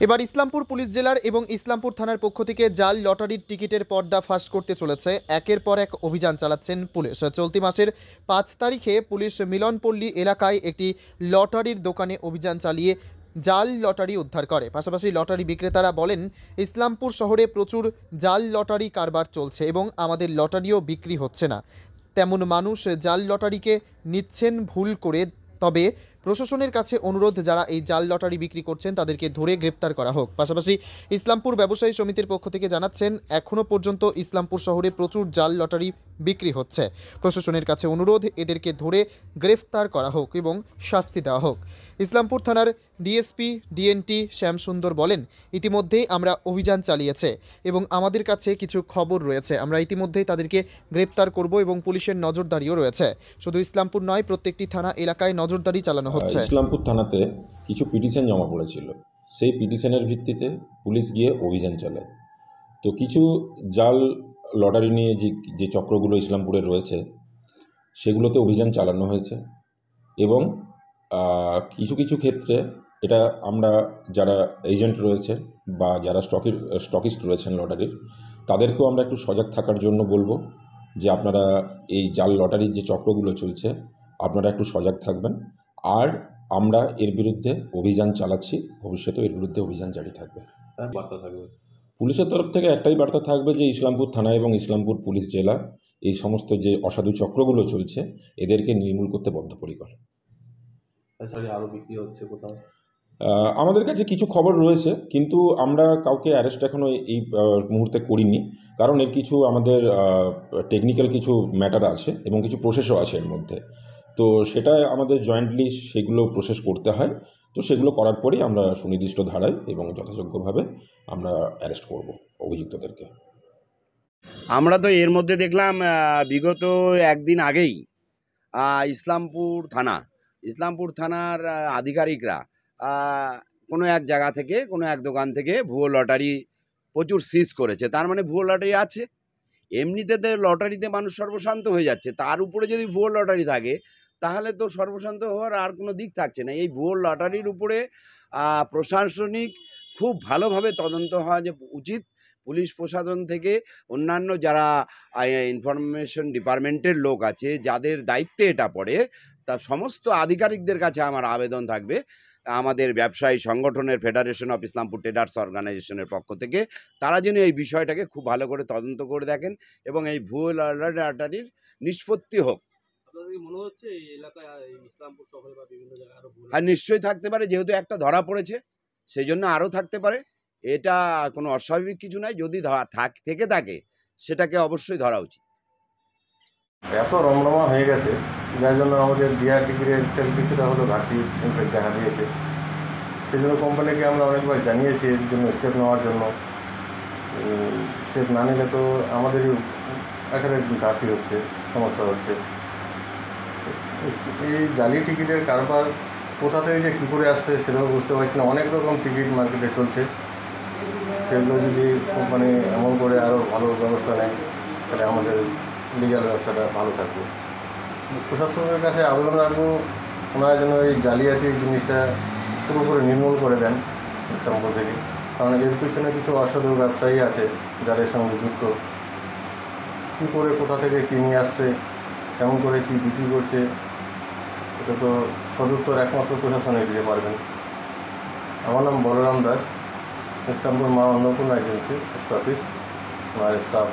এবার ইসলামপুর পুলিশ জেলার এবং ইসলামপুর থানার পক্ষ থেকে জাল লটারির টিকিটের পর্দা ফাঁস করতে চলেছে। একের পর এক অভিযান চালাচ্ছেন পুলিশ। চলতি মাসের 5 তারিখে পুলিশ মিলনপল্লী এলাকায় একটি লটারির দোকানে অভিযান চালিয়ে জাল লটারি উদ্ধার করে। পাশাপাশি লটারি বিক্রেতারা বলেন, ইসলামপুর শহরে প্রচুর জাল লটারি কারবার চলছে এবং আমাদের লটারিও বিক্রি হচ্ছে না। তেমন মানুষ জাল লটারিকে নিচ্ছেন ভুল করে। তবে প্রশাসনের কাছে অনুরোধ, যারা এই জাল লটারি বিক্রি করছেন তাদেরকে ধরে গ্রেপ্তার করা হোক। পাশাপাশি ইসলামপুর ব্যবসায়ী সমিতির পক্ষ থেকে জানাচ্ছেন, এখনও পর্যন্ত ইসলামপুর শহরে প্রচুর জাল লটারি বিক্রি হচ্ছে। প্রশাসনের কাছে অনুরোধ, এদেরকে ধরে গ্রেফতার করা হোক এবং শাস্তি দেওয়া হোক। ইসলামপুর থানার ডিএসপি ডিএনটি শ্যামসুন্দর বলেন, ইতিমধ্যেই আমরা অভিযান চালিয়েছে এবং আমাদের কাছে কিছু খবর রয়েছে। আমরা ইতিমধ্যেই তাদেরকে গ্রেপ্তার করব এবং পুলিশের নজরদারিও রয়েছে। শুধু ইসলামপুর নয়, প্রত্যেকটি থানা এলাকায় নজরদারি চালানো হচ্ছে। ইসলামপুর থানাতে কিছু পিটিশন জমা পড়েছিল, সেই পিটিশনের ভিত্তিতে পুলিশ গিয়ে অভিযান চালায়। তো কিছু জাল লটারি নিয়ে যে চক্রগুলো ইসলামপুরে রয়েছে সেগুলোতে অভিযান চালানো হয়েছে এবং কিছু কিছু ক্ষেত্রে এটা আমরা যারা এজেন্ট রয়েছে বা যারা স্টকিস্ট রয়েছেন লটারির, তাদেরকেও আমরা একটু সজাগ থাকার জন্য বলবো যে আপনারা এই জাল লটারির যে চক্রগুলো চলছে আপনারা একটু সজাগ থাকবেন। আর আমরা এর বিরুদ্ধে অভিযান চালাচ্ছি, ভবিষ্যতেও এর বিরুদ্ধে অভিযান জারি থাকবে। বার্তা থাকবে পুলিশের তরফ থেকে একটাই বার্তা থাকবে যে ইসলামপুর থানা এবং ইসলামপুর পুলিশ জেলা এই সমস্ত যে অসাধু চক্রগুলো চলছে এদেরকে নির্মূল করতে বদ্ধপরিকর। আরও বিক্রি হচ্ছে কোথাও? আমাদের কাছে কিছু খবর রয়েছে, কিন্তু আমরা কাউকে অ্যারেস্ট এখনও এই মুহূর্তে করিনি, কারণ এর কিছু আমাদের টেকনিক্যাল কিছু ম্যাটার আছে এবং কিছু প্রসেসও আছে এর মধ্যে। তো সেটা আমাদের জয়েন্টলি সেগুলো প্রসেস করতে হয়। তো সেগুলো করার পরেই আমরা সুনির্দিষ্ট ধারায় এবং যথাযোগ্যভাবে আমরা অ্যারেস্ট করব অভিযুক্তদেরকে। আমরা তো এর মধ্যে দেখলাম বিগত একদিন আগেই ইসলামপুর থানার আধিকারিকরা কোনো এক জায়গা থেকে, কোনো এক দোকান থেকে ভুয়ো লটারি প্রচুর সিজ করেছে। তার মানে ভুয়ো লটারি আছে। এমনিতে তো লটারিতে মানুষ সর্বশান্ত হয়ে যাচ্ছে, তার উপরে যদি ভুয়ো লটারি থাকে তাহলে তো সর্বশান্ত হওয়ার আর কোনো দিক থাকছে না। এই ভুয়ো লটারির উপরে প্রশাসনিক খুব ভালোভাবে তদন্ত হওয়া যে উচিত। পুলিশ প্রশাসন থেকে অন্যান্য যারা ইনফরমেশন ডিপার্টমেন্টের লোক আছে, যাদের দায়িত্বে এটা পড়ে, তা সমস্ত আধিকারিকদের কাছে আমার আবেদন থাকবে, আমাদের ব্যবসায়ী সংগঠনের ফেডারেশন অফ ইসলামপুর ট্রেডার্স অর্গানাইজেশনের পক্ষ থেকে তারা যেন এই বিষয়টাকে খুব ভালো করে তদন্ত করে দেখেন এবং এই ভুয়ো লটারির নিষ্পত্তি হোক। মনে হচ্ছে এই এলাকায় ইসলামপুর শহরে বা বিভিন্ন জায়গায় আরো আর নিশ্চয়ই থাকতে পারে, যেহেতু একটা ধরা পড়েছে সেই জন্য আরও থাকতে পারে। এটা কোনো অস্বাভাবিক কিছু নয়, যদি থেকে থাকে সেটাকে অবশ্যই ধরা উচিত। এত রমরমা হয়ে গেছে যার জন্য আমাদের ডিআরটিভির সেল কিছুটা হলো ঘাটতি ইনফ্যাক্ট দেখা দিয়েছে। সেই জন্য কোম্পানিকে আমরা অনেকবার জানিয়েছি এর জন্য স্টেপ নেওয়ার জন্য। স্টেপ না নিলে তো আমাদেরই একেবারে ঘাটতি হচ্ছে, সমস্যা হচ্ছে। এই জালি টিকিটের কারবার কোথা থেকে যে কী করে আসছে সেটাও বুঝতে পারছি না। অনেক রকম টিকিট মার্কেটে চলছে, সেগুলো যদি কোম্পানি এমন করে আরও ভালো ব্যবস্থা নেয় তাহলে আমাদের লিগ্যাল ব্যবসাটা ভালো থাকবে। প্রশাসনের কাছে আবেদন রাখবো, ওনারা যেন এই জালিয়াতির জিনিসটা পুরোপুরি নির্মূল করে দেন ইসলামপুর থেকে, কারণ এর পিছনে কিছু অসাধু ব্যবসায়ী আছে যারা এর সঙ্গে যুক্ত। কী করে কোথা থেকে কী নিয়ে আসছে, কেমন করে কী বিক্রি করছে, এটা তো সদুত্তর একমাত্র প্রশাসনে দিতে পারবেন। আমার নাম বলরাম দাস, ইসলামপুর মা অন্নপূর্ণা এজেন্সি স্টকিস্ট, ওনার স্টাফ।